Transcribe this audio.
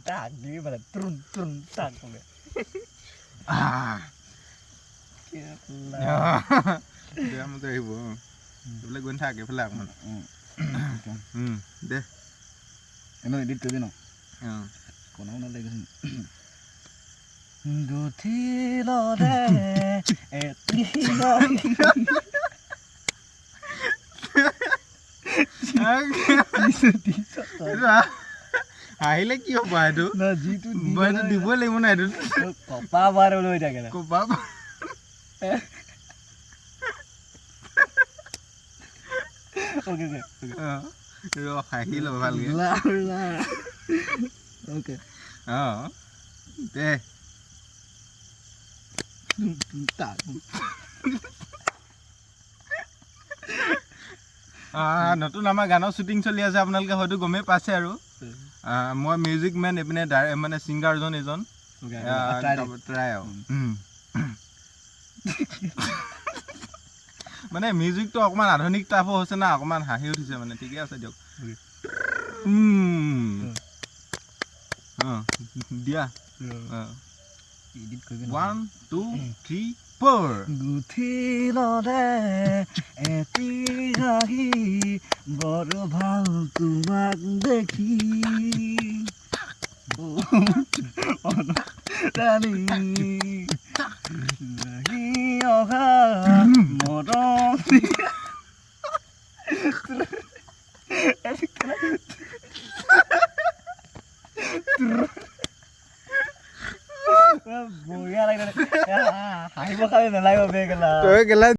তাক দি মানে ট্ৰুন ট্ৰুন তাক বোলে বেয়া মতে আহিব এইবিলাক গৈ থাক এইফালে অকণমান দে এনেও এডিট কৰিবি ন কোনাও নালাগে গুঠিল দে আহিলে কি হ'ব এইটো যিটো এইটো দিবই লাগিব না এইটো কপা বাৰ লৈ থাকে কপা ওকে হাঁহি ল'ব ভালকে ওকে দে নতুন আমাৰ গানৰ শ্বুটিং চলি আছে আপোনালোকে হয়তো গমেই পাইছে আৰু মই মিউজিক মেন এইপিনে মানে ছিংগাৰজন এজন ট্ৰাই আৰু মানে মিউজিকটো অকণমান আধুনিক টাইপৰ হৈছে না অকণমান হাঁহি উঠিছে মানে ঠিকে আছে দিয়ক দিয়া 1 2 3 4 গুঠিল দে এটি হাঁহি বৰ ভাল তোমাক দেখি ৰাণী অহা মৰম বঢ়িয়া লাগিলে হাঁহিব খালি নালাগিব বেগেলা